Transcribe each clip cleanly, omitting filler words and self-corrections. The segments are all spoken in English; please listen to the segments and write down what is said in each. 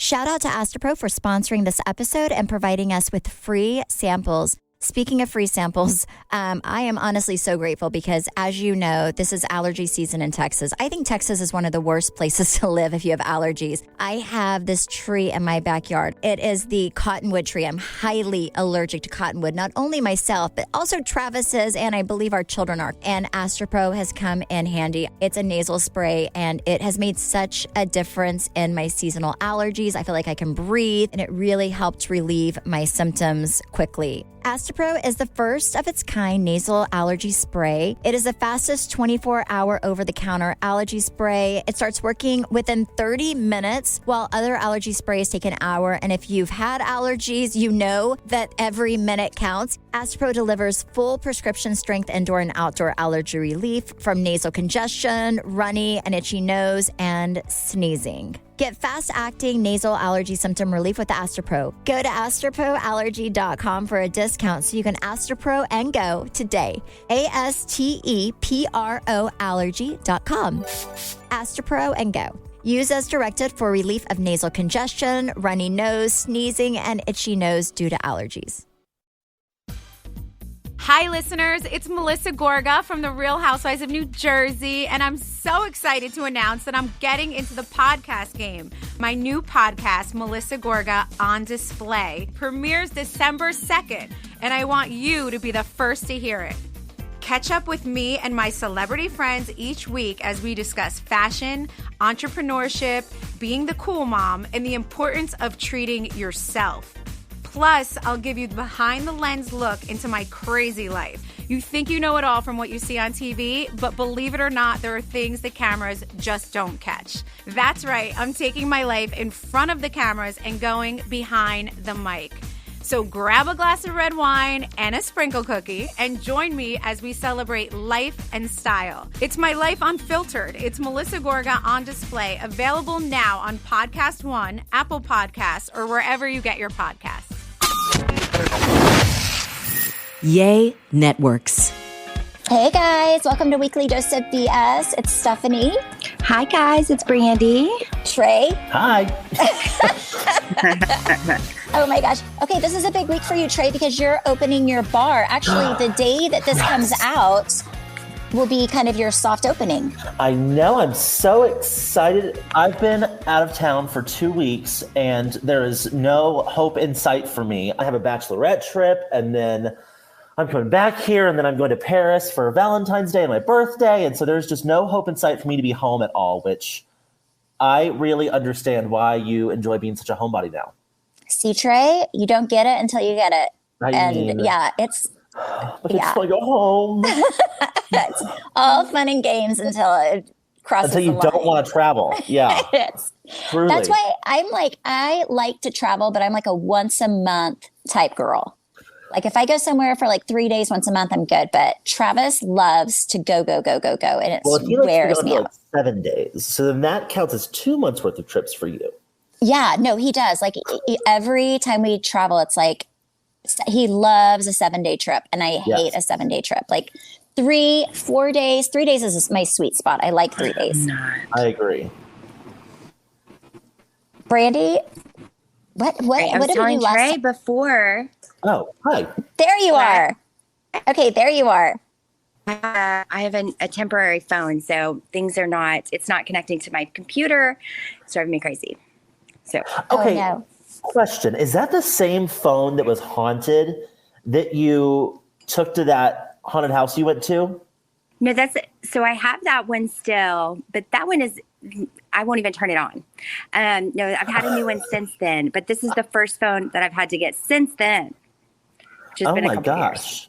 Shout out to Astropro for sponsoring this episode and providing us with free samples. Speaking of free samples, I am honestly so grateful because, as you know, this is allergy season in Texas. I think Texas is one of the worst places to live if you have allergies. I have this tree in my backyard. It is the cottonwood tree. I'm highly allergic to cottonwood, not only myself, but also Travis is, and I believe our children are. And Astropro has come in handy. It's a nasal spray, and it has made such a difference in my seasonal allergies. I feel like I can breathe, and it really helped relieve my symptoms quickly. Astropro is the first of its kind nasal allergy spray. It is the fastest 24-hour over-the-counter allergy spray. It starts working within 30 minutes, while other allergy sprays take an hour. And if you've had allergies, you know that every minute counts. Astropro delivers full prescription strength indoor and outdoor allergy relief from nasal congestion, runny and itchy nose, and sneezing. Get fast-acting nasal allergy symptom relief with Astropro. Go to astroproallergy.com for a discount so you can Astropro and go today. ASTEPRO allergy.com. Astropro and go. Use as directed for relief of nasal congestion, runny nose, sneezing, and itchy nose due to allergies. Hi, listeners. It's Melissa Gorga from The Real Housewives of New Jersey, and I'm so excited to announce that I'm getting into the podcast game. My new podcast, Melissa Gorga On Display, premieres December 2nd, and I want you to be the first to hear it. Catch up with me and my celebrity friends each week as we discuss fashion, entrepreneurship, being the cool mom, and the importance of treating yourself. Plus, I'll give you the behind-the-lens look into my crazy life. You think you know it all from what you see on TV, but believe it or not, there are things the cameras just don't catch. That's right, I'm taking my life in front of the cameras and going behind the mic. So grab a glass of red wine and a sprinkle cookie and join me as we celebrate life and style. It's my life unfiltered. It's Melissa Gorga On Display, available now on Podcast One, Apple Podcasts, or wherever you get your podcasts. Yay Networks. Hey guys, welcome to Weekly Dose of BS. It's Stephanie. Hi guys, it's Brandi. Trey. Hi. Oh my gosh. Okay, this is a big week for you, Trey, because you're opening your bar. Actually, the day that this comes out will be kind of your soft opening. I know. I'm so excited. I've been out of town for 2 weeks, and there is no hope in sight for me. I have a bachelorette trip, and then I'm coming back here, and then I'm going to Paris for Valentine's Day and my birthday, and so there's just no hope in sight for me to be home at all, which I really understand why you enjoy being such a homebody now. See, Trey, you don't get it until you get it. It's I just want to go home. It's all fun and games until it crosses the line. Until you don't want to travel. Yeah. Truly. That's why I like to travel, but I'm like a once a month type girl. Like if I go somewhere for like 3 days once a month, I'm good. But Travis loves to go. And it wears me out. Like 7 days. So then that counts as 2 months worth of trips for you. Yeah, no, he does. Like every time we travel, it's like he loves a 7-day trip, and I hate a 7-day trip. Like 3-4 days. 3 days is my sweet spot. I like 3 days. I agree. Brandi, what I was did telling you Trey before. Oh, hi. There you are. Okay, there you are. I have a temporary phone, so it's not connecting to my computer. It's driving me crazy. So okay. Oh, no. Question. Is that the same phone that was haunted that you took to that haunted house you went to? No, so I have that one still, but that one I won't even turn it on. No, I've had a new one since then, but this is the first phone that I've had to get since then. Oh my gosh.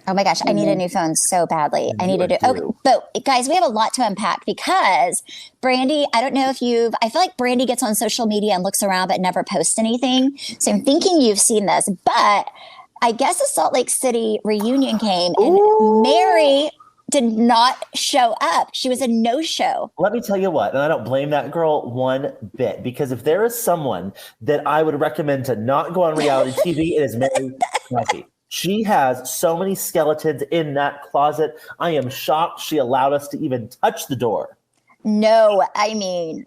Oh my gosh, I need a new phone so badly. I need to do. Okay, but guys, we have a lot to unpack because Brandi, I don't know if I feel like Brandi gets on social media and looks around but never posts anything. So I'm thinking you've seen this, but I guess the Salt Lake City reunion came and Mary did not show up. She was a no-show. Let me tell you what, and I don't blame that girl one bit, because if there is someone that I would recommend to not go on reality TV, it is Mary Knuckey. She has so many skeletons in that closet. I am shocked she allowed us to even touch the door. No, I mean,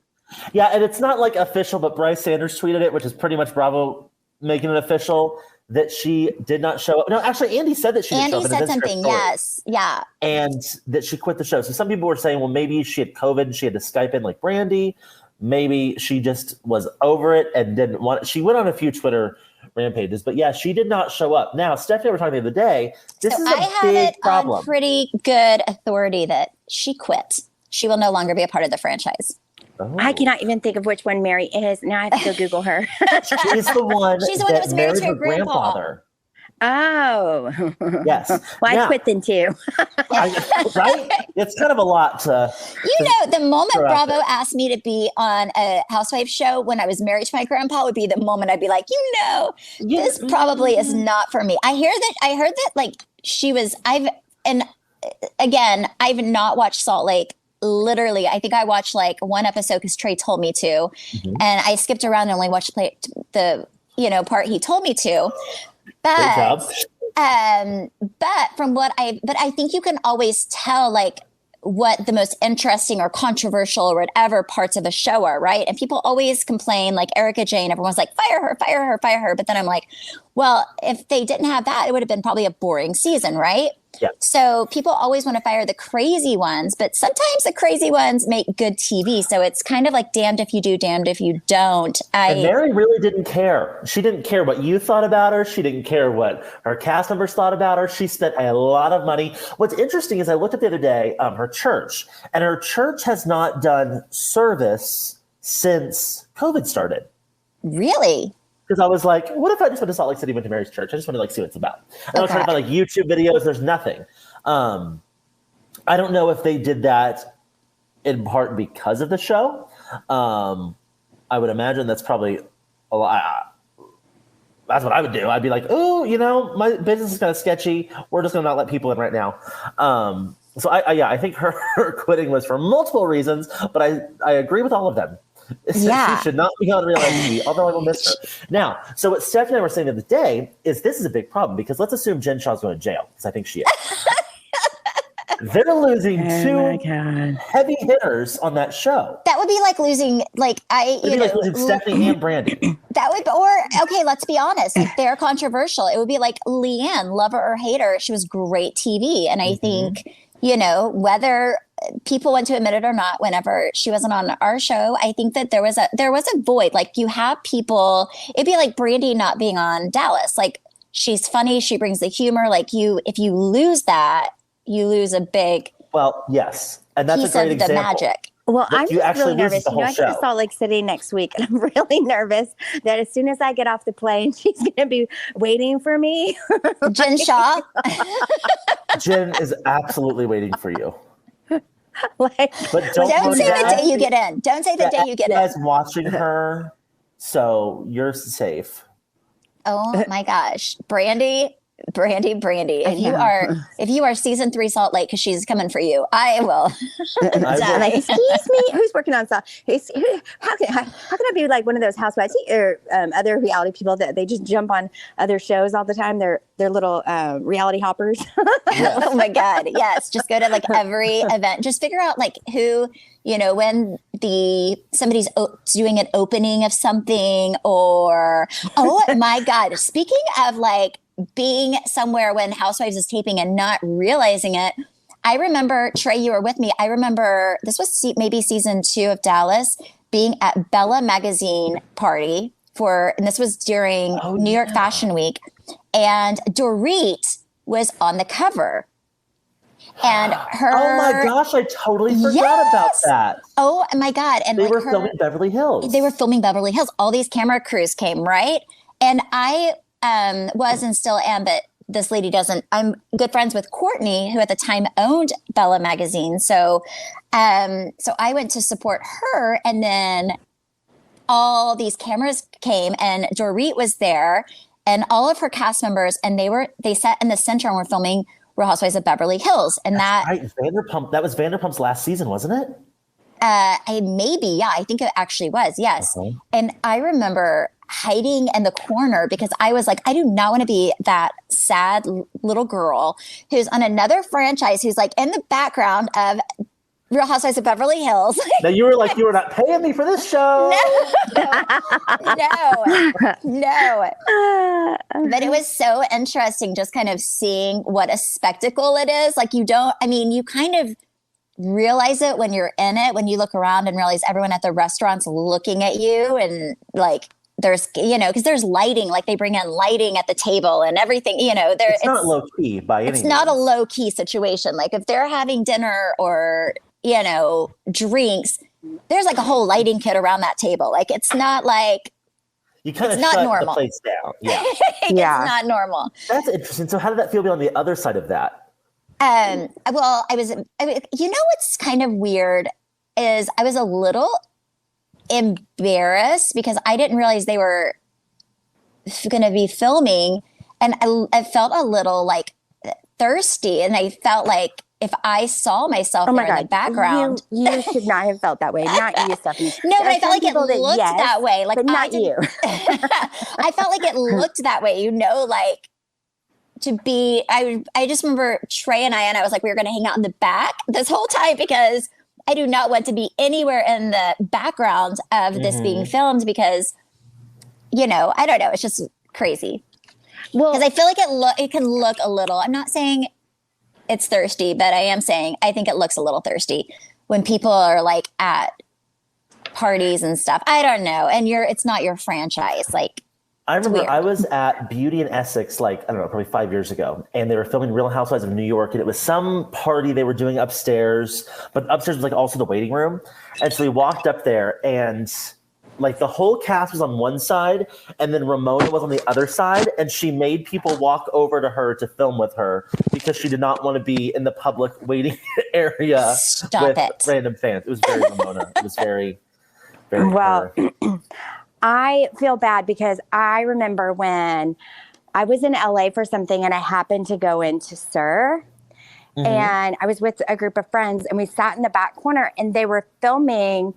Yeah, and it's not like official, but Bryce Sanders tweeted it, which is pretty much Bravo making it official, that she did not show up. No, actually, Andy said that she didn't show up. Andy said something, yes. Yeah. And that she quit the show. So some people were saying, well, maybe she had COVID and she had to Skype in like Brandi. Maybe she just was over it and didn't want it. She went on a few Twitter rampages, but yeah, she did not show up. Now, Stephanie and I were talking the other day. This is a big problem. On pretty good authority that she quit. She will no longer be a part of the franchise. Oh. I cannot even think of which one Mary is. Now I have to go Google her. She's the one that was married to her grandfather. Oh. Yes. Well, I quit then too. Right? It's kind of a lot to... the moment Bravo asked me to be on a housewife show when I was married to my grandpa would be the moment I'd be like, this probably is not for me. I heard that like I've not watched Salt Lake. Literally, I think I watched like one episode because Trey told me to, and I skipped around and only watched the part he told me to. But I think you can always tell like what the most interesting or controversial or whatever parts of a show are, right? And people always complain, like Erica Jane, everyone's like, fire her, fire her, fire her. But then I'm like, well, if they didn't have that, it would have been probably a boring season, right? Yeah. So people always want to fire the crazy ones, but sometimes the crazy ones make good TV. So it's kind of like damned if you do, damned if you don't. And Mary really didn't care. She didn't care what you thought about her. She didn't care what her cast members thought about her. She spent a lot of money. What's interesting is I looked at the other day, her church, and her church has not done service since COVID started. Really? Because I was like, what if I just went to Salt Lake City, went to Mary's church? I just want to like see what it's about. And I was trying to find like YouTube videos. There's nothing. I don't know if they did that in part because of the show. I would imagine that's probably a lot. That's what I would do. I'd be like, oh, my business is kind of sketchy. We're just going to not let people in right now. So I think her quitting was for multiple reasons, but I agree with all of them. Yeah. She should not be on reality TV, although I will miss her. Now, so what Stephanie and I were saying the other day is this is a big problem because let's assume Jen Shah's going to jail because I think she is. They're losing two heavy hitters on that show. That would be like losing, like losing Stephanie and Brandi. That would, okay, let's be honest. Like they're controversial. It would be like Leanne, love her or hate her. She was great TV, and I think whether people want to admit it or not, whenever she wasn't on our show, I think that there was a void. Like you have people, it'd be like Brandi not being on Dallas. Like she's funny, she brings the humor. Like if you lose that, you lose a big yes, and that's piece a great of the example. magic. Well, I'm just really nervous. I go to Salt Lake City next week, and I'm really nervous that as soon as I get off the plane, she's going to be waiting for me. Jen Shah. Jen is absolutely waiting for you. But don't say the day you get in. Don't say the day you get in. Guys watching her, so you're safe. Oh my gosh, Brandi. If you are season 3 Salt Lake, because she's coming for you, I will. Like, excuse me, who's working on Salt? How can I be like one of those housewives or other reality people that they just jump on other shows all the time? They're little reality hoppers. Oh my God, yes. Just go to like every event. Just figure out like who. When somebody's doing an opening of something, or oh my God, speaking of like being somewhere when Housewives is taping and not realizing it, I remember, Trey, you were with me. I remember this was maybe season 2 of Dallas, being at Bella Magazine party and this was during New York Fashion Week, and Dorit was on the cover. And her, oh my gosh, I totally forgot about that. Oh my God. And they were filming Beverly Hills. They were filming Beverly Hills. All these camera crews came, right? And I was and still am, but this lady doesn't. I'm good friends with Courtney, who at the time owned Bella Magazine. So I went to support her, and then all these cameras came, and Dorit was there, and all of her cast members, and they sat in the center and were filming Real Housewives of Beverly Hills. And that was Vanderpump's last season, wasn't it? I think it actually was. Yes. Okay. And I remember hiding in the corner because I was like, I do not want to be that sad little girl who's on another franchise, who's like in the background of Real Housewives of Beverly Hills. Now you were like, you were not paying me for this show. No. But it was so interesting just kind of seeing what a spectacle it is. Like you kind of realize it when you're in it, when you look around and realize everyone at the restaurant's looking at you and like there's, because there's lighting, like they bring in lighting at the table and everything, it's not low key by any means. It's not a low key situation. Like if they're having dinner or, drinks, there's like a whole lighting kit around that table. Like it's not like, you kind of shut the place down. Yeah. It's not normal. That's interesting. So how did that feel on the other side of that? Well, what's kind of weird is I was a little embarrassed because I didn't realize they were going to be filming, and I felt a little like thirsty, and I felt like if I saw myself in the background, you should not have felt that way. Not you, Stephanie. No, but I felt like it looked that way. Like but not you. I felt like it looked that way. Like to be. I just remember Trey and I was like, we were going to hang out in the back this whole time because I do not want to be anywhere in the background of this being filmed because, I don't know. It's just crazy. Well, because I feel like it can look a little, I'm not saying it's thirsty, but I am saying I think it looks a little thirsty when people are like at parties and stuff. I don't know. And it's not your franchise. Like, I remember I was at Beauty in Essex, like, I don't know, probably 5 years ago, and they were filming Real Housewives of New York, and it was some party they were doing upstairs, but upstairs was like also the waiting room. And so we walked up there, and like the whole cast was on one side, and then Ramona was on the other side, and she made people walk over to her to film with her because she did not want to be in the public waiting area with random fans. It was very Ramona. It was very, very well. I feel bad because I remember when I was in LA for something and I happened to go into SUR and I was with a group of friends and we sat in the back corner and they were filming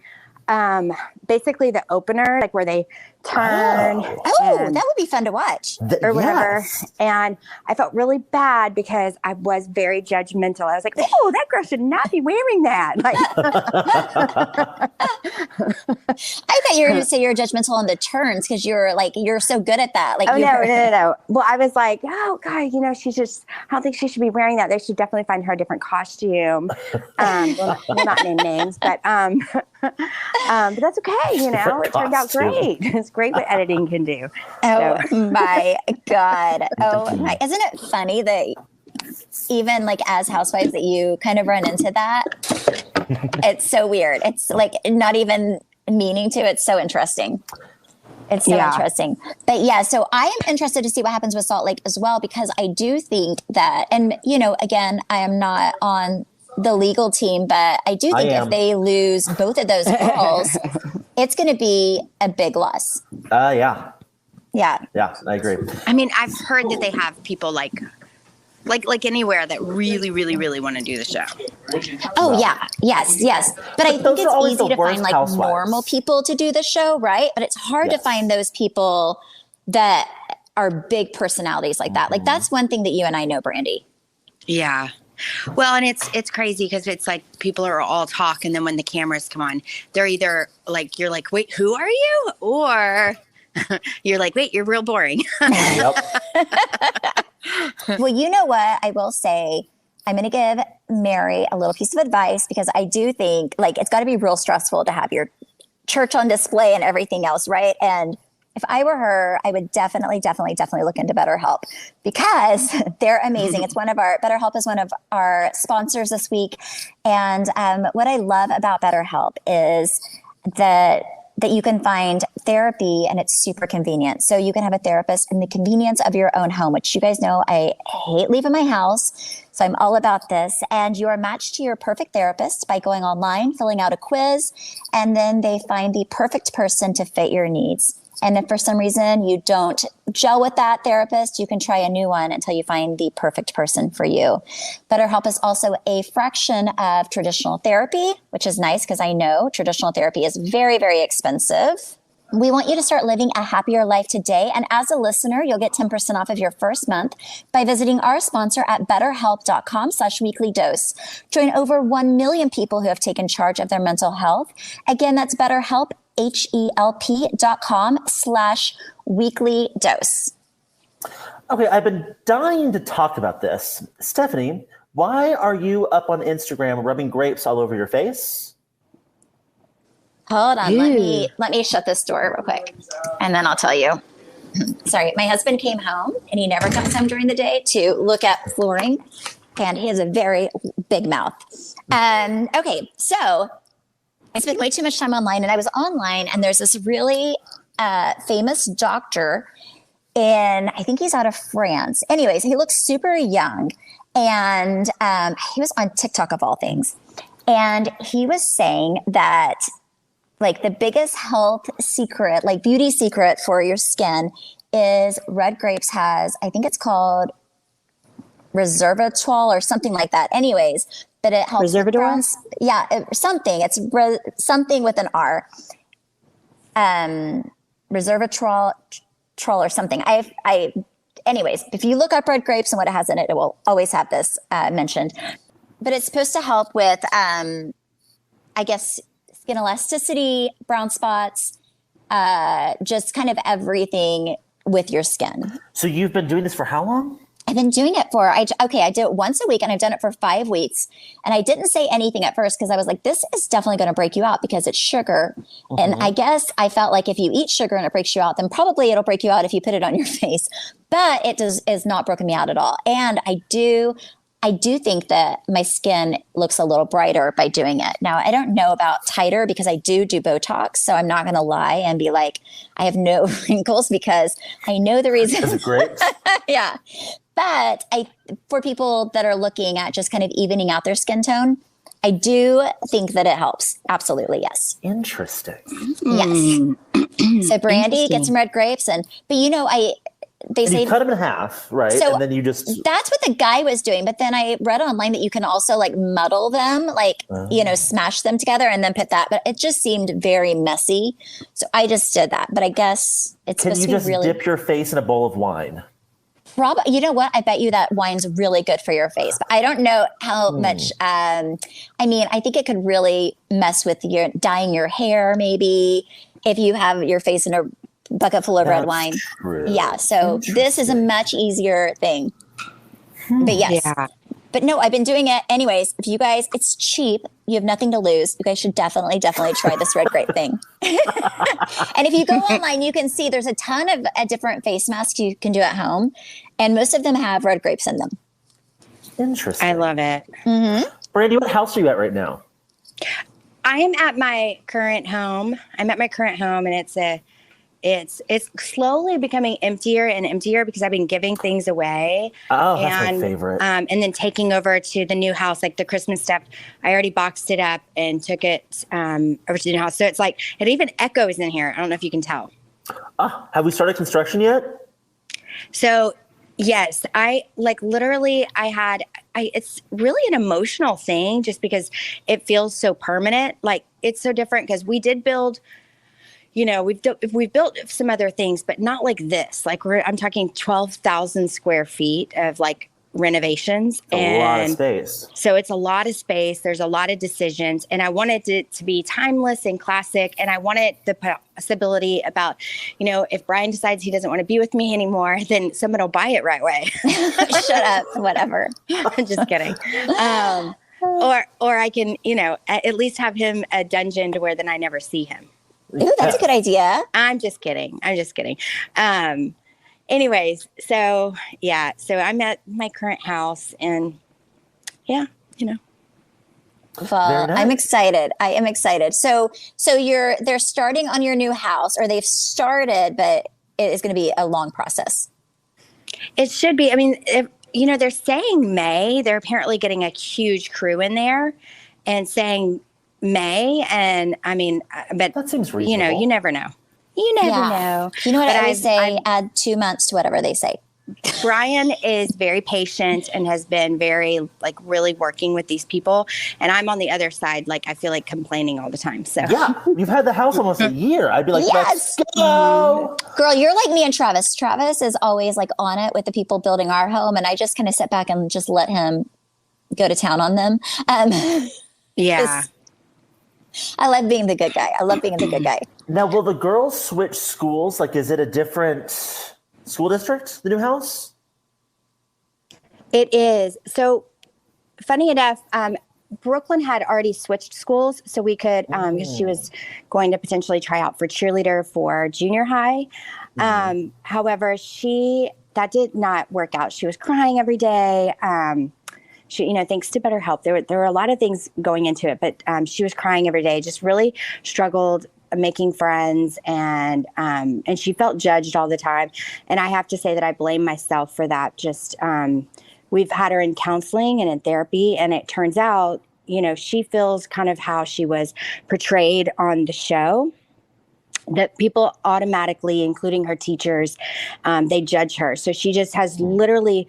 basically the opener, like where they turn. That would be fun to watch. Or whatever. Yes. And I felt really bad because I was very judgmental. I was like, oh, that girl should not be wearing that. Like, I thought you were going to say you're judgmental on the turns because you're so good at that. Like, no. Well, I was like, oh God, I don't think she should be wearing that. They should definitely find her a different costume. We'll not name names, but that's okay. It turned out great. It's great what editing can do. Oh my God. Oh my. Isn't it funny that even like as housewives that you kind of run into that? It's so weird. It's like not even meaning to. It's so interesting. It's so interesting. But yeah, so I am interested to see what happens with Salt Lake as well, because I do think that, and again, I am not on the legal team, but I do think if they lose both of those girls, it's going to be a big loss. Yeah, I agree. I mean, I've heard that they have people like anywhere that really, really, really want to do the show. Oh yeah, yes. But I think it's easy to find like normal people to do the show, right? But it's hard to find those people that are big personalities like that. Like that's one thing that you and I know, Brandi. Yeah. Well, and it's crazy because it's like people are all talk, and then when the cameras come on, they're either like, you're like, wait, who are you? Or you're like, wait, you're real boring. Well, you know what? I will say, I'm going to give Mary a little piece of advice because I do think like it's got to be real stressful to have your church on display and everything else, right? And if I were her, I would definitely look into BetterHelp because they're amazing. BetterHelp is one of our sponsors this week. And what I love about BetterHelp is that you can find therapy and it's super convenient. So you can have a therapist in the convenience of your own home, which you guys know I hate leaving my house. So I'm all about this. And you are matched to your perfect therapist by going online, filling out a quiz, and then they find the perfect person to fit your needs. And if for some reason you don't gel with that therapist, you can try a new one until you find the perfect person for you. BetterHelp is also a fraction of traditional therapy, which is nice because I know traditional therapy is very, very expensive. We want you to start living a happier life today. And as a listener, you'll get 10% off of your first month by visiting our sponsor at betterhelp.com/weeklydose. Join over 1 million people who have taken charge of their mental health. Again, that's BetterHelp, HELP.com/weeklydose. Okay, I've been dying to talk about this. Stephanie, why are you up on Instagram rubbing grapes all over your face? Hold on, let me shut this door real quick, and then I'll tell you. Sorry, my husband came home, and he never comes home during the day to look at flooring, and he has a very big mouth. Okay, so I spent way too much time online, and I was online, and there's this really famous doctor, and I think he's out of France. Anyways, he looks super young, and he was on TikTok of all things, and he was saying that like the biggest health secret, like beauty secret for your skin is red grapes has, I think it's called resveratrol or something like that. Anyways, but it helps. Resveratrol? Something. It's something with an R. Resveratrol or something. Anyways, if you look up red grapes and what it has in it, it will always have this mentioned. But it's supposed to help with, I guess, skin elasticity, brown spots, just kind of everything with your skin. So you've been doing this for how long? I've been doing it I do it once a week, and I've done it for 5 weeks. And I didn't say anything at first because I was like, this is definitely going to break you out because it's sugar. Mm-hmm. And I guess I felt like if you eat sugar and it breaks you out, then probably it'll break you out if you put it on your face. But it is not broken me out at all. And I do think that my skin looks a little brighter by doing it. Now, I don't know about tighter because I do Botox. So I'm not going to lie and be like, I have no wrinkles because I know the reason. Is it great? Yeah. But for people that are looking at just kind of evening out their skin tone, I do think that it helps. Absolutely. Yes. Interesting. Yes. So Brandi, get some red grapes. But they say you cut them in half, right? So and then you just that's what the guy was doing. But then I read online that you can also like muddle them, smash them together and then put that. But it just seemed very messy, so I just did that. But I guess it's can supposed you to be just dip your face in a bowl of wine? Probably. You know what? I bet you that wine's really good for your face. But I don't know how much. I think it could really mess with your dyeing your hair. Maybe if you have your face in a bucket full of red wine. True. Yeah. So this is a much easier thing. But yes. Yeah. But no, I've been doing it anyways. If you guys, it's cheap. You have nothing to lose. You guys should definitely try this red grape thing. And if you go online, you can see there's a ton of different face masks you can do at home. And most of them have red grapes in them. Interesting. I love it. Mm-hmm. Brandi, what house are you at right now? I am at my current home. And it's slowly becoming emptier and emptier because I've been giving things away. Oh, that's my favorite. And then taking over to the new house, like the Christmas stuff. I already boxed it up and took it over to the new house. So it's like, it even echoes in here. I don't know if you can tell. Have we started construction yet? So yes, it's really an emotional thing just because it feels so permanent. Like it's so different because we did build, we've built some other things, but not like this. Like I'm talking 12,000 square feet of like renovations. A lot of space. So it's a lot of space. There's a lot of decisions. And I wanted it to be timeless and classic. And I wanted the possibility about, if Brian decides he doesn't want to be with me anymore, then someone will buy it right away. Shut up. Whatever. I'm just kidding. Or I can, at least have him a dungeon to where then I never see him. Ooh, that's a good idea. I'm just kidding. Anyways, so I'm at my current house and Well, nice. I'm excited. I am excited. So they're starting on your new house, or they've started, but it is going to be a long process. It should be. I mean, they're saying May. They're apparently getting a huge crew in there and saying May. And I mean, but that seems reasonable. You never know. You never know. You know what I always say? Add 2 months to whatever they say. Brian is very patient and has been very, like, really working with these people. And I'm on the other side, like, I feel like complaining all the time. So Yeah, you've had the house almost a year. I'd be like, Yes. let's go. Girl, you're like me and Travis. Travis is always like on it with the people building our home, and I just kind of sit back and just let him go to town on them. yeah. I love being the good guy. I love being the good guy. Now, will the girls switch schools? Like, is it a different school district, the new house? It is. So funny enough, Brooklyn had already switched schools, so we could, because she was going to potentially try out for cheerleader for junior high. However, that did not work out. She was crying every day. She, thanks to BetterHelp, there were a lot of things going into it, but she was crying every day, just really struggled making friends, and she felt judged all the time. And I have to say that I blame myself for that. Just we've had her in counseling and in therapy, and it turns out, she feels kind of how she was portrayed on the show, that people automatically, including her teachers, they judge her. So she just has literally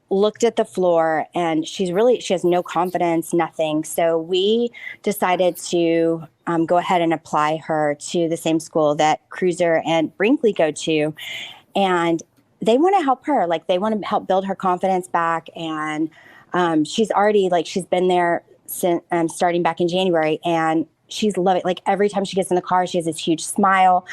looked at the floor, and she has no confidence, nothing. So we decided to go ahead and apply her to the same school that Cruiser and Brinkley go to. And they want to help her. Like, they want to help build her confidence back. And she's already, like, she's been there since starting back in January, and she's loving it. Like, every time she gets in the car, she has this huge smile.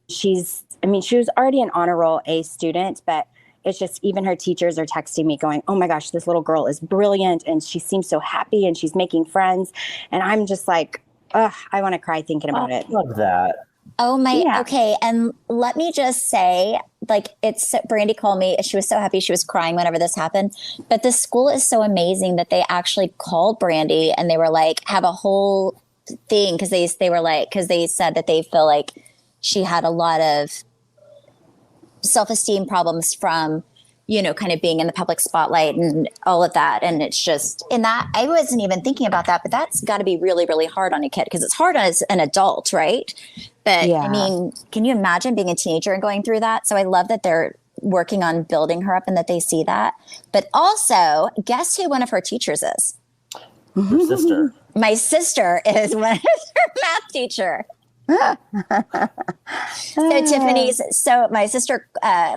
She was already an honor roll A student, but it's just, even her teachers are texting me going, oh my gosh, this little girl is brilliant, and she seems so happy, and she's making friends. And I'm just like, ugh, I want to cry thinking about it. Love that. Oh my, Yeah. okay. And let me just say, like, Brandi called me. She was so happy. She was crying whenever this happened. But the school is so amazing that they actually called Brandi, and they were like, have a whole thing, because they said that they feel like she had a lot of self-esteem problems from, kind of being in the public spotlight and all of that. And it's just, in that, I wasn't even thinking about that, but that's got to be really, really hard on a kid, because it's hard as an adult, right? But Yeah. I mean, can you imagine being a teenager and going through that? So I love that they're working on building her up and that they see that. But also, guess who one of her teachers is? Your sister. My sister is her math teacher. So my sister,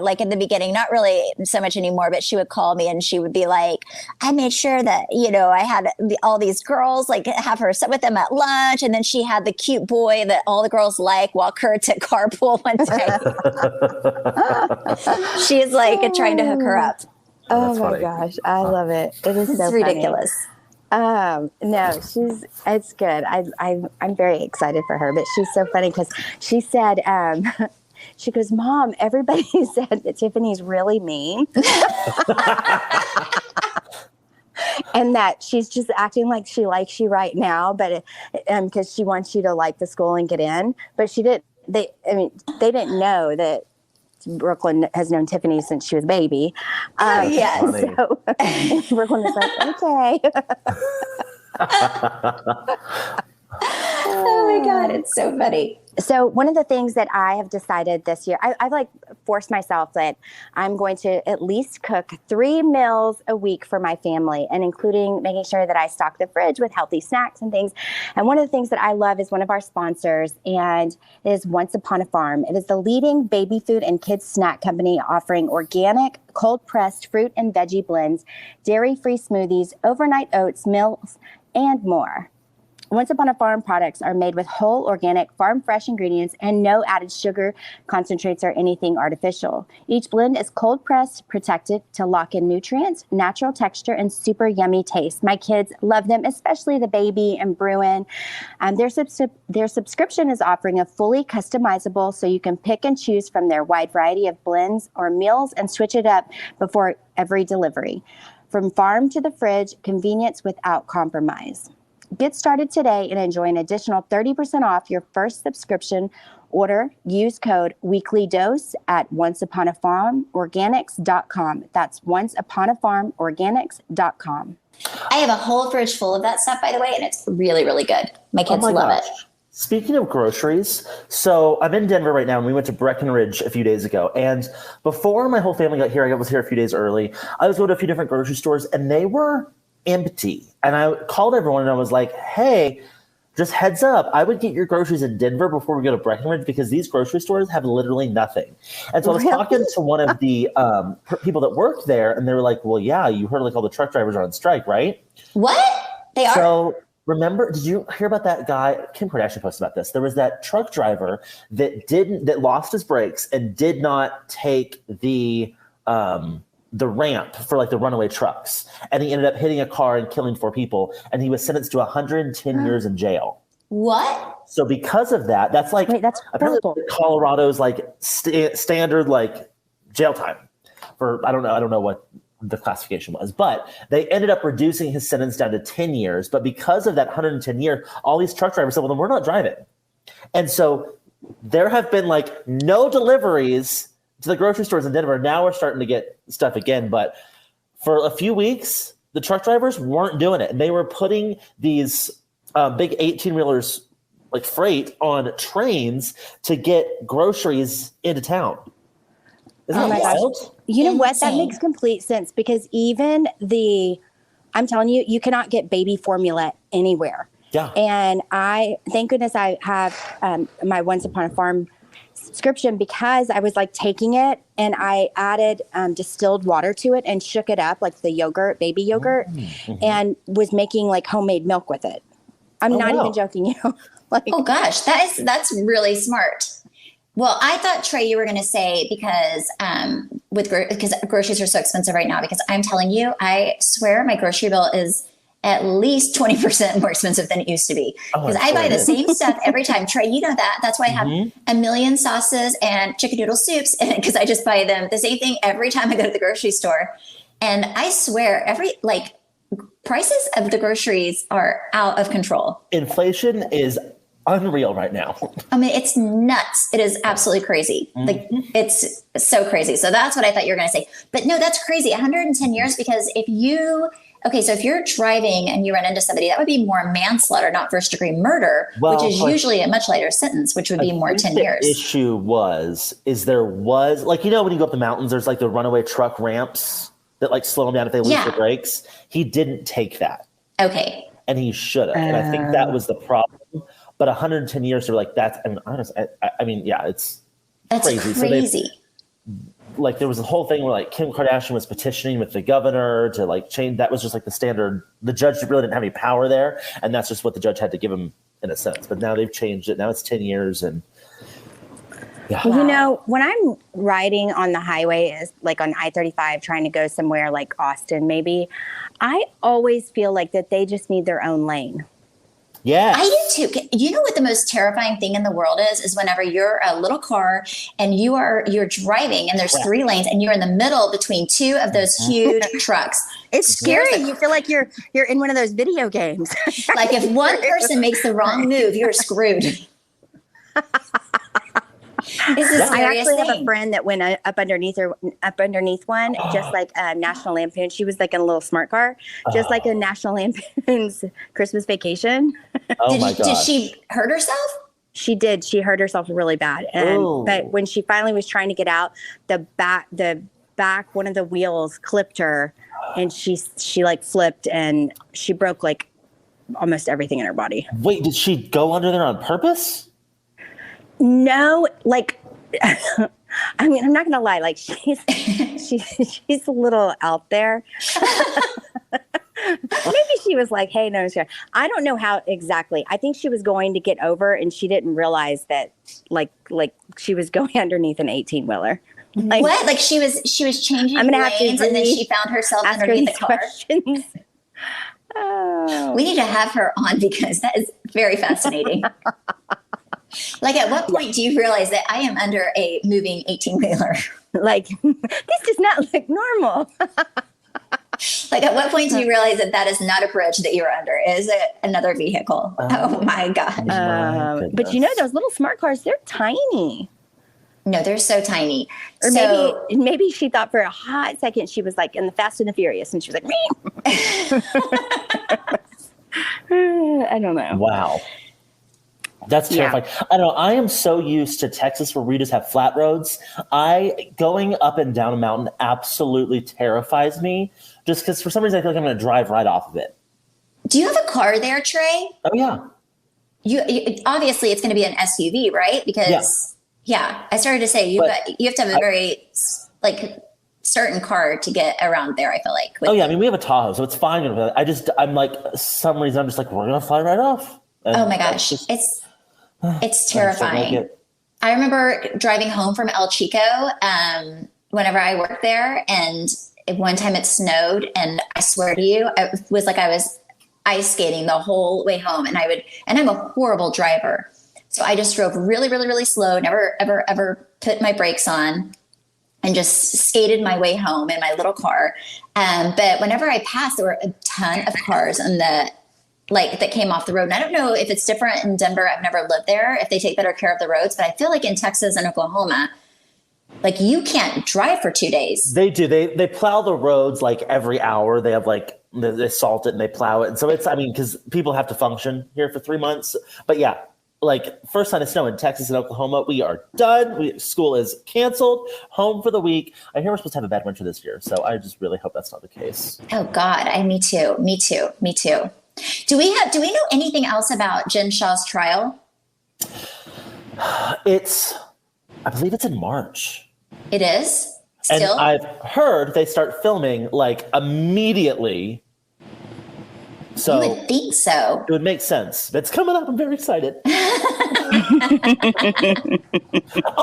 like, in the beginning, not really so much anymore, but she would call me and she would be like, I made sure that, I had all these girls, like, have her sit with them at lunch. And then she had the cute boy that all the girls walk her to carpool one day. She's like trying to hook her up. Oh my funny. gosh, I love it. It is It's so ridiculous. No, it's good. I'm very excited for her, but she's so funny because she said, she goes, Mom, everybody said that Tiffany's really mean. And that she's just acting like she likes you right now, but because she wants you to like the school and get in. But they didn't know that Brooklyn has known Tiffany since she was a baby. Yes. So Brooklyn is like, okay. Oh my God, it's so funny. So one of the things that I have decided this year, I've like forced myself that I'm going to at least cook 3 meals a week for my family, and including making sure that I stock the fridge with healthy snacks and things. And one of the things that I love is one of our sponsors, and it is Once Upon a Farm. It is the leading baby food and kids snack company offering organic, cold-pressed fruit and veggie blends, dairy-free smoothies, overnight oats, meals, and more. Once Upon a Farm products are made with whole, organic, farm-fresh ingredients and no added sugar, concentrates, or anything artificial. Each blend is cold-pressed, protected to lock in nutrients, natural texture, and super yummy taste. My kids love them, especially the baby and Bruin. Their subscription is offering a fully customizable, so you can pick and choose from their wide variety of blends or meals and switch it up before every delivery. From farm to the fridge, convenience without compromise. Get started today and enjoy an additional 30% off your first subscription order. Use code WEEKLYDOSE at onceuponafarmorganics.com. That's onceuponafarmorganics.com. I have a whole fridge full of that stuff, by the way, and it's really, really good. My kids love it. Speaking of groceries, so I'm in Denver right now, and we went to Breckenridge a few days ago. And before my whole family got here, I was here a few days early. I was going to a few different grocery stores, and they were empty. And I called everyone, and I was like, hey, just heads up, I would get your groceries in Denver before we go to Breckenridge because these grocery stores have literally nothing. And so I was talking to one of the people that work there, and they were like, well, yeah, you heard like all the truck drivers are on strike, right? What? They are? So remember, did you hear about that guy? Kim Kardashian posted about this. There was that truck driver that lost his brakes and did not take the ramp for like the runaway trucks. And he ended up hitting a car and killing 4 people. And he was sentenced to 110 years in jail. What? So because of that, that's like, Wait, that's apparently horrible. Colorado's like standard like jail time for, I don't know what the classification was, but they ended up reducing his sentence down to 10 years. But because of that 110 year, all these truck drivers said, well, then we're not driving. And so there have been like no deliveries to the grocery stores in Denver. Now we're starting to get stuff again. But for a few weeks, the truck drivers weren't doing it. And they were putting these big 18-wheelers like freight on trains to get groceries into town. Isn't that wild? You know what? That Insane. makes complete sense because even I'm telling you, you cannot get baby formula anywhere. Yeah. And thank goodness I have my Once Upon a Farm subscription because I was like taking it and I added distilled water to it and shook it up like the yogurt, baby yogurt, and was making like homemade milk with it. I'm not even joking, you know. Like, Oh gosh, that's really smart. Well, I thought, Trey, you were going to say because groceries are so expensive right now, because I'm telling you, I swear my grocery bill is at least 20% more expensive than it used to be. Because I buy the same stuff every time. Trey, you know that. That's why I have a million sauces and chicken noodle soups, because I just buy them the same thing every time I go to the grocery store. And I swear, prices of the groceries are out of control. Inflation is unreal right now. I mean, it's nuts. It is absolutely crazy. Like, it's so crazy. So that's what I thought you were going to say. But no, that's crazy. 110 years, because if you're driving and you run into somebody, that would be more manslaughter, not first degree murder, which is usually a much lighter sentence, which would be more 10 years. The issue there was like, you know, when you go up the mountains, there's like the runaway truck ramps that like slow them down if they lose their brakes. He didn't take that. Okay. And he should have. And I think that was the problem. But 110 years, they're like, that's, and honestly, I mean, yeah, that's crazy. Crazy. So there was a whole thing where like Kim Kardashian was petitioning with the governor to like change. That was just like the standard. The judge really didn't have any power there. And that's just what the judge had to give him in a sense. But now they've changed it. Now it's 10 years. And yeah. You know, when I'm riding on the highway, is like on I-35, trying to go somewhere like Austin, maybe, I always feel like that they just need their own lane. Yeah, I do too. You know what the most terrifying thing in the world is whenever you're a little car and you're driving and there's 3 lanes and you're in the middle between 2 of those huge trucks. It's scary. You feel like you're in one of those video games. Like if one person makes the wrong move, you're screwed. It's the I actually thing. have a friend that went up underneath one, just like National Lampoon. She was like in a little smart car, just like a National Lampoon's Christmas Vacation. Oh my gosh. Did she hurt herself? She did. She hurt herself really bad. But when she finally was trying to get out, the back one of the wheels clipped her, and she like flipped and she broke like almost everything in her body. Wait, did she go under there on purpose? No, like, I mean, I'm not gonna lie. Like, she's a little out there. Maybe she was like, "Hey, no, I don't know how exactly. I think she was going to get over, and she didn't realize that, like she was going underneath an 18-wheeler. Like, what? Like she was changing lanes, and then she found herself underneath the car. Questions. Oh. We need to have her on because that is very fascinating. Like, at what point do you realize that I am under a moving 18-wheeler? Like, this does not look normal. Like, at what point do you realize that is not a bridge that you're under? Is it another vehicle? Oh my God. But you know, those little smart cars, they're tiny. No, they're so tiny. Or maybe she thought for a hot second she was like in the Fast and the Furious, and she was like, I don't know. Wow. That's terrifying. I don't know. I am so used to Texas where we just have flat roads. Going up and down a mountain absolutely terrifies me just because for some reason I feel like I'm going to drive right off of it. Do you have a car there, Trey? Oh, yeah. You obviously it's going to be an SUV, right? Because I started to say you have to have a very certain car to get around there. I feel like. I mean we have a Tahoe, so it's fine. I'm like some reason I'm just like we're going to fly right off. And oh my gosh, it's terrifying. I remember driving home from El Chico whenever I worked there, and one time it snowed, and I swear to you, it was like I was ice skating the whole way home, and I'm a horrible driver, so I just drove really, really, really slow, never, ever, ever put my brakes on, and just skated my way home in my little car. But whenever I passed, there were a ton of cars on that came off the road. And I don't know if it's different in Denver. I've never lived there, if they take better care of the roads, but I feel like in Texas and Oklahoma, you can't drive for 2 days. They do. They plow the roads every hour. They have they salt it and they plow it. And so because people have to function here for 3 months. But yeah, first sign of snow in Texas and Oklahoma, we are done. School is canceled, home for the week. I hear we're supposed to have a bad winter this year. So I just really hope that's not the case. Oh God. Me too. Do we know anything else about Jen Shah's trial? I believe it's in March. It is? Still? And I've heard they start filming immediately. So you would think so. It would make sense. It's coming up. I'm very excited. Oh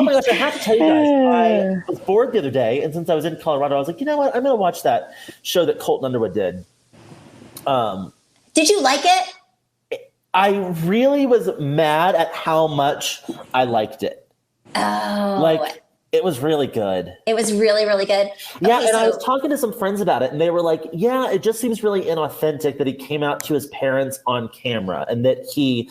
my gosh, I have to tell you guys, I was bored the other day, and since I was in Colorado, I was like, you know what? I'm going to watch that show that Colton Underwood did. Did you like it? I really was mad at how much I liked it. Oh. It was really good. It was really, really good. Yeah, okay, and I was talking to some friends about it, and they were like, yeah, it just seems really inauthentic that he came out to his parents on camera and that he,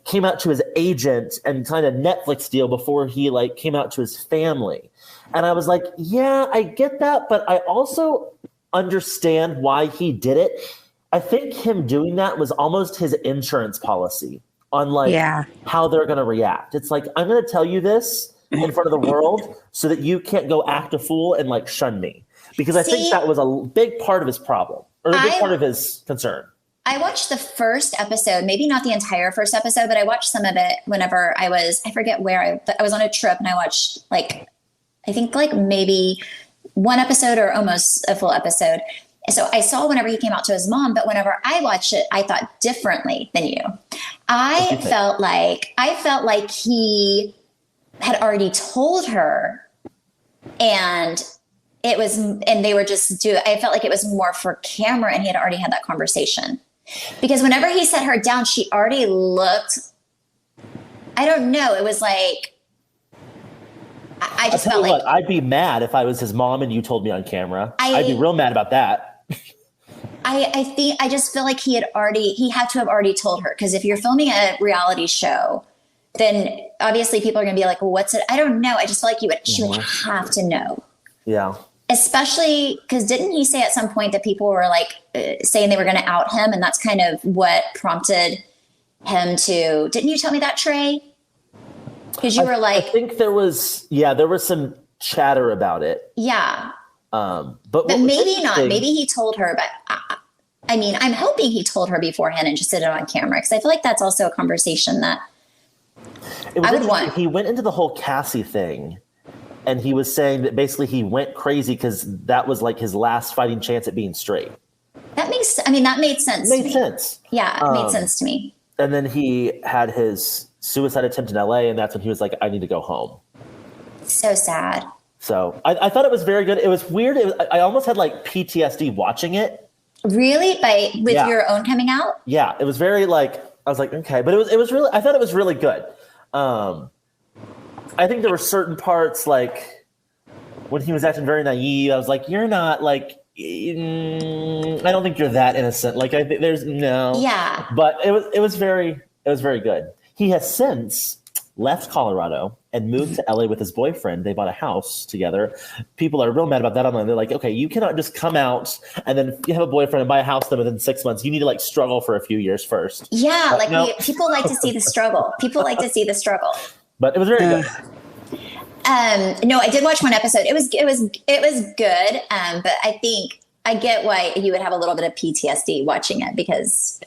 came out to his agent and signed a Netflix deal before he, came out to his family. And I was like, yeah, I get that, but I also understand why he did it. I think him doing that was almost his insurance policy on how they're going to react. It's I'm going to tell you this in front of the world so that you can't go act a fool and shun me. Because I think that was a big part of his problem or a big part of his concern. I watched the first episode, maybe not the entire first episode, but I watched some of it whenever I forget where I was on a trip, and I watched I think maybe one episode or almost a full episode. So I saw whenever he came out to his mom, but whenever I watched it, I thought differently than you. I felt like he had already told her, and they were just I felt like it was more for camera, and he had already had that conversation. Because whenever he set her down, she already looked, I don't know, it was I just felt like I'd be mad if I was his mom and you told me on camera. I'd be real mad about that. I just feel like he had to have already told her, because if you're filming a reality show, then obviously people are going to be like, well, what's it? I don't know. I just feel like she would have to know. Yeah. Especially because didn't he say at some point that people were saying they were going to out him, and that's kind of what prompted him to, didn't you tell me that, Trey? Because you were I think there was some chatter about it. Yeah. But maybe not. Maybe he told her, but I'm hoping he told her beforehand and just did it on camera, because I feel like that's also a conversation that I would want. He went into the whole Cassie thing, and he was saying that basically he went crazy because that was his last fighting chance at being straight. That made sense. It made sense. Yeah, it made sense to me. And then he had his suicide attempt in LA, and that's when he was like, I need to go home. So sad. So I thought it was very good. It was weird. I almost had PTSD watching it. Really? With your own coming out? Yeah. It was very I was like, okay. But it was really, I thought it was really good. I think there were certain parts when he was acting very naive, I was like, you're not I don't think you're that innocent. There's no. Yeah. But it was very good. He has since left Colorado and moved to LA with his boyfriend. They bought a house together. People are real mad about that online. They're like, okay, you cannot just come out and then you have a boyfriend and buy a house then within 6 months. You need to like struggle for a few years first. Yeah, But no. people like to see the struggle. People like to see the struggle. But it was very good. No, I did watch one episode. It was good. But I think I get why you would have a little bit of PTSD watching it because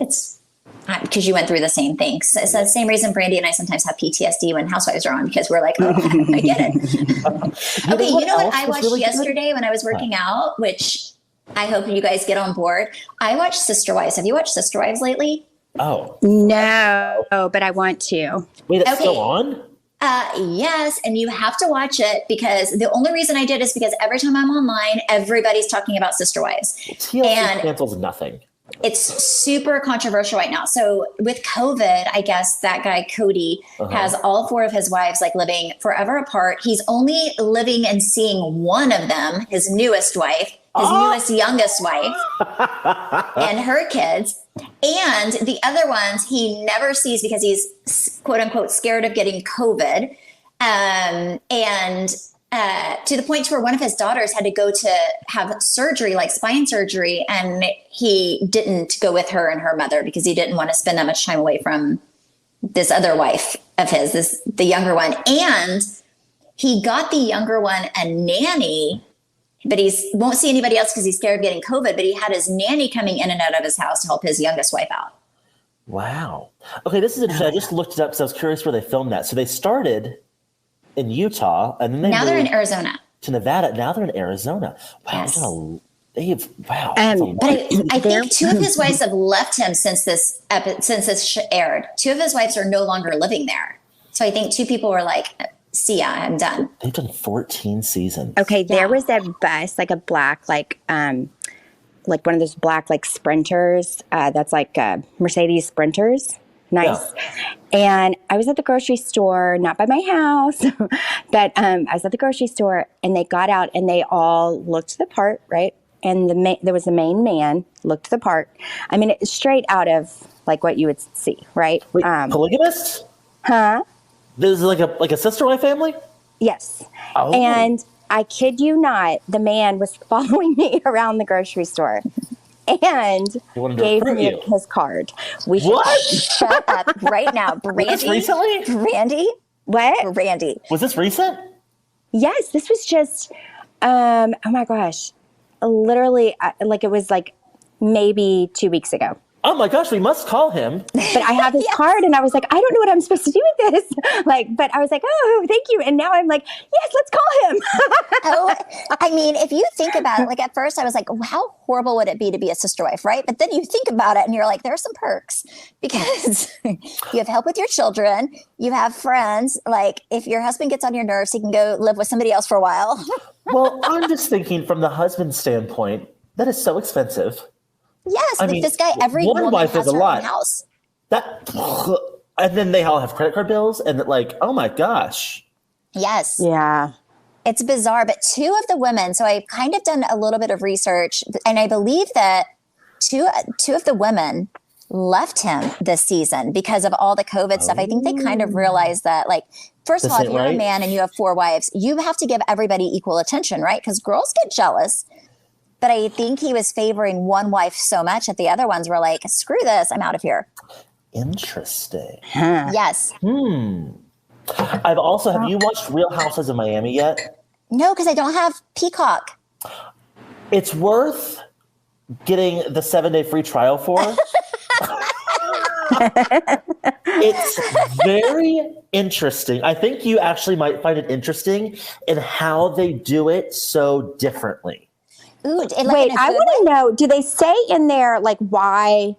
because you went through the same things. It's the same reason Brandi and I sometimes have PTSD when Housewives are on because we're like, oh, I get it. Okay, you know what I watched really yesterday when I was working out, which I hope you guys get on board. I watched Sister Wives. Have you watched Sister Wives lately? Oh. No, but I want to. Wait, it's still on? Yes, and you have to watch it because the only reason I did is because every time I'm online, everybody's talking about Sister Wives. TLC cancels nothing. It's super controversial right now. So with COVID, I guess that guy Cody has all 4 of his wives like living forever apart. He's only living and seeing one of them, his newest wife, his newest youngest wife, and her kids. And the other ones he never sees because he's quote unquote scared of getting COVID. To the point where one of his daughters had to go to have surgery, like spine surgery, and he didn't go with her and her mother because he didn't want to spend that much time away from this other wife of his, the younger one. And he got the younger one a nanny, but he won't see anybody else because he's scared of getting COVID, but he had his nanny coming in and out of his house to help his youngest wife out. Wow. Okay, this is interesting. I just looked it up because I was curious where they filmed that. So they started in Utah, and then now they're in Arizona. To Nevada. Now they're in Arizona. Wow. Yes. But I think 2 of his wives have left him since this aired. 2 of his wives are no longer living there. So I think 2 people were like, see ya, I'm done. They've done 14 seasons. Okay, there was a bus, like a black, like one of those black, like Sprinters. That's like Mercedes Sprinters. Nice. Yeah. And I was at the grocery store, not by my house, but I was at the grocery store and they got out and they all looked the part, right? And there was the main man, looked the part. I mean, it's straight out of like what you would see, right? Wait, polygamists? Huh? This is like a sister wife family? Yes. Oh. And I kid you not, the man was following me around the grocery store. And gave me his card. We should shut up right now. Brandi. Was this recently? Brandi? What? Brandi. Was this recent? Yes, this was just, oh my gosh. Literally, it was like maybe 2 weeks ago. Oh my gosh, we must call him. But I have his card and I was like, I don't know what I'm supposed to do with this. But I was like, oh, thank you. And now I'm like, yes, let's call him. I mean, if you think about it, like at first I was like, how horrible would it be to be a sister wife, right? But then you think about it and you're like, there are some perks because you have help with your children. You have friends. Like if your husband gets on your nerves, he can go live with somebody else for a while. Well, I'm just thinking from the husband's standpoint, that is so expensive. Yes, I mean, this guy, every woman wife has her own house. And then they all have credit card bills, and like, oh my gosh. Yes. Yeah. It's bizarre, but 2 of the women. So I've kind of done a little bit of research, and I believe that two of the women left him this season because of all the COVID stuff. I think they kind of realized that, like, first of all, if you're a man and you have 4 wives, you have to give everybody equal attention, right? Because girls get jealous. But I think he was favoring one wife so much that the other ones were like, screw this, I'm out of here. Interesting. Huh. Yes. Have you watched Real Housewives of Miami yet? No, because I don't have Peacock. It's worth getting the 7-day free trial for. It's very interesting. I think you actually might find it interesting in how they do it so differently. Ooh, wait, I want to know, do they say in there, like, why?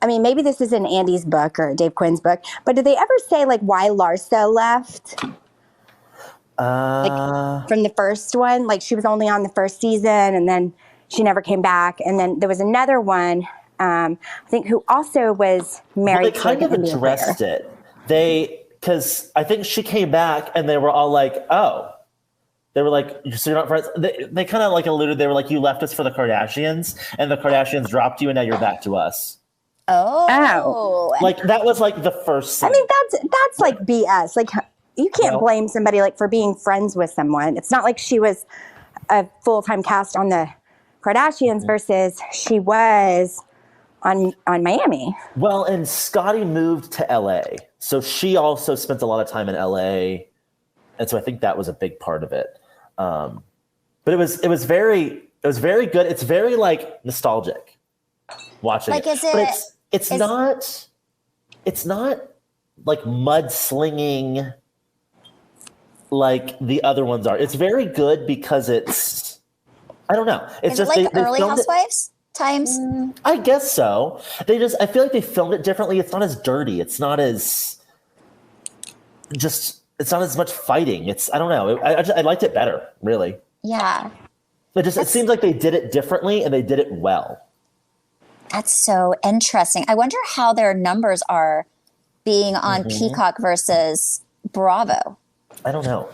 I mean, maybe this is in Andy's book or Dave Quinn's book, but did they ever say, like, why Larsa left? Like, from the first one? Like, she was only on the first season, and then she never came back. And then there was another one, I think, who also was married. Well, they kind of addressed it. Because I think she came back, and they were all like, oh. They were like, so you're not friends? They kind of like alluded, they were like, you left us for the Kardashians, and the Kardashians dropped you, and now you're back to us. Oh. Like, that was like the first scene. I mean, that's like BS. Like, you can't blame somebody like for being friends with someone. It's not like she was a full-time cast on the Kardashians versus she was on Miami. Well, and Scotty moved to LA. So she also spent a lot of time in LA. And so I think that was a big part of it. But it was very good. It's very like nostalgic watching Like, it. is it? But it's not like mudslinging like the other ones are. It's very good because it's, I don't know. It's Is just it like they early filmed it- Housewives times? I guess so. I feel like they filmed it differently. It's not as dirty. It's not as much fighting. I don't know. I liked it better, really. Yeah. It seems like they did it differently and they did it well. That's so interesting. I wonder how their numbers are being on Peacock versus Bravo. I don't know.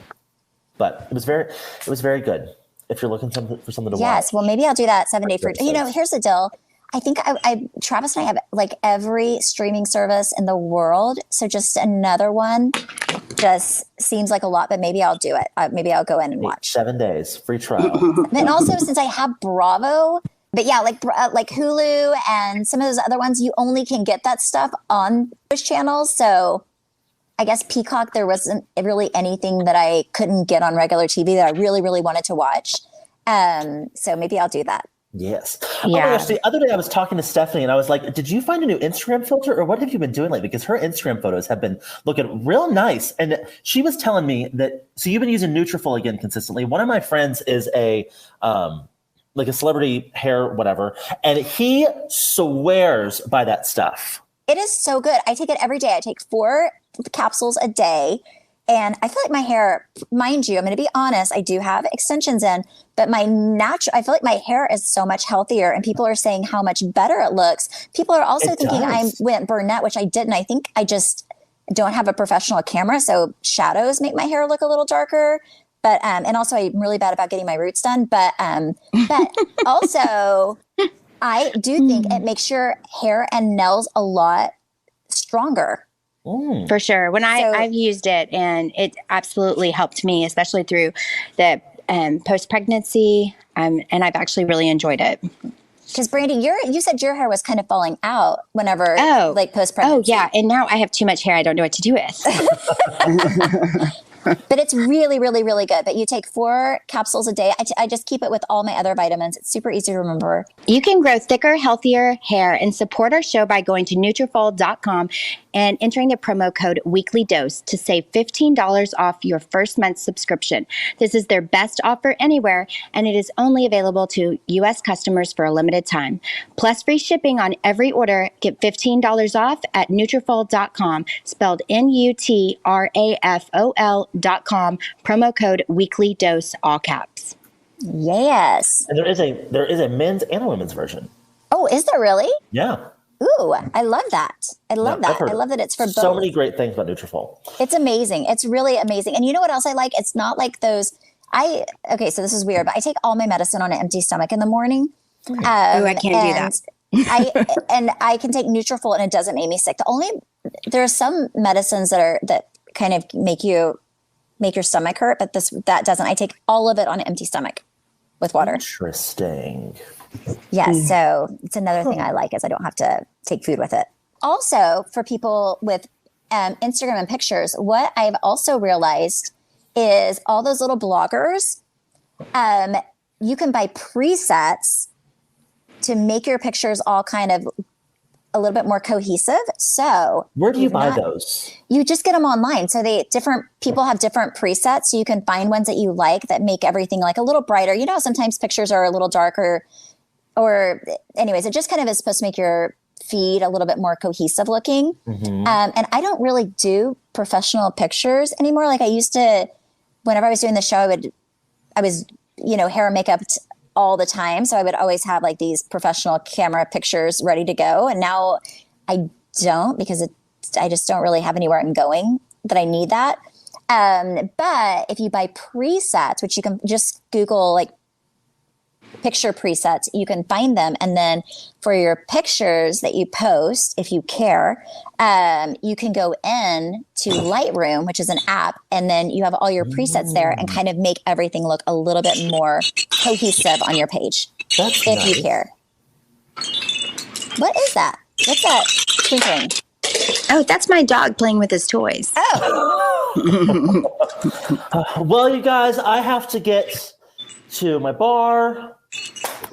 But it was very good. If you're looking for something to watch. Yes. Well, maybe I'll do that 7 day free. Here's the deal. I think Travis and I have like every streaming service in the world. So just another one just seems like a lot, but maybe I'll do it. Maybe I'll go in and watch. 7 days, free trial. And also since I have Bravo, but yeah, like Hulu and some of those other ones, you only can get that stuff on those channels. So I guess Peacock, there wasn't really anything that I couldn't get on regular TV that I really, really wanted to watch. So maybe I'll do that. Yes. Yeah. Oh my gosh, the other day I was talking to Stephanie and I was like, did you find a new Instagram filter or what have you been doing lately? Because her Instagram photos have been looking real nice. And she was telling me that, so you've been using Nutrafol again consistently. One of my friends is a celebrity hair, whatever. And he swears by that stuff. It is so good. I take it every day. I take 4 capsules a day. And I feel like my hair, mind you, I'm going to be honest, I do have extensions in, but I feel like my hair is so much healthier and people are saying how much better it looks. People are also thinking I went brunette, which I didn't. I think I just don't have a professional camera. So shadows make my hair look a little darker. But, and also I'm really bad about getting my roots done. But also I do think it makes your hair and nails a lot stronger. For sure. When I've used it and it absolutely helped me, especially through the post-pregnancy. And I've actually really enjoyed it. Because Brandi, you said your hair was kind of falling out whenever like post-pregnancy. Oh yeah. And now I have too much hair. I don't know what to do with. But it's really, really, really good. But you take 4 capsules a day. I just keep it with all my other vitamins. It's super easy to remember. You can grow thicker, healthier hair and support our show by going to Nutrafol.com and entering the promo code WeeklyDose to save $15 off your first month's subscription. This is their best offer anywhere, and it is only available to U.S. customers for a limited time. Plus free shipping on every order. Get $15 off at Nutrafol.com, spelled Nutrafol.com, promo code WeeklyDose, all caps. Yes. And there is a men's and a women's version. Oh, is there really? Yeah. Ooh, I love that. I love that. I love that it's for both. So many great things about Nutrafol. It's amazing. It's really amazing. And you know what else I like? It's not like those. So this is weird, but I take all my medicine on an empty stomach in the morning. I can't do that. I can take Nutrafol and it doesn't make me sick. There are some medicines that kind of make your stomach hurt, but that doesn't. I take all of it on an empty stomach with water. Interesting. Yes, so it's another thing I like is I don't have to take food with it. Also, for people with Instagram and pictures, what I've also realized is all those little bloggers, you can buy presets to make your pictures all kind of a little bit more cohesive. So where do you buy those? You just get them online. So different people have different presets. So you can find ones that you like that make everything like a little brighter. You know, sometimes pictures are a little darker or anyways, it just kind of is supposed to make your feed a little bit more cohesive looking. And I don't really do professional pictures anymore. Like I used to, whenever I was doing the show, I was, hair and makeup all the time. So I would always have like these professional camera pictures ready to go. And now I don't because I just don't really have anywhere I'm going that I need that. But if you buy presets, which you can just Google like picture presets, you can find them. And then for your pictures that you post, if you care, you can go in to Lightroom, which is an app, and then you have all your presets there and kind of make everything look a little bit more cohesive on your page. That's if nice. you care. What is that? What's that twinkling? Oh, that's my dog playing with his toys. Well, you guys, I have to get to my bar,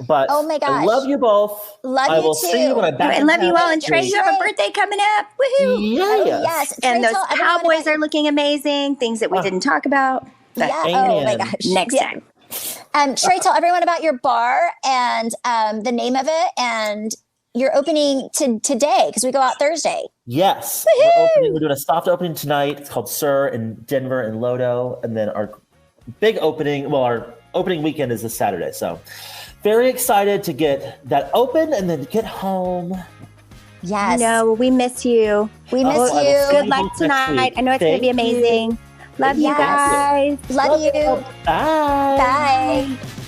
but Oh my gosh. I love you both. Love I you will too. see you when I'm back. I in love you town all. And next Trey, week. you have a birthday coming up. Woohoo! Yes. And Trey, those tell everyone cowboys about are looking amazing. Things that we didn't talk about. But Yeah. Oh my Amen. gosh. next time. Trey, tell everyone about your bar and the name of it, and you're opening today because we go out Thursday. Yes, we're doing a soft opening tonight. It's called Sir in Denver and Lodo, and then our big opening. Well, our opening weekend is this Saturday, so very excited to get that open and then get home. Yes. No, we miss you. We miss I will you. see Good you luck next tonight. week. I know it's going to be Thank you. amazing. Love you Yes. guys. Love you. Bye. Bye.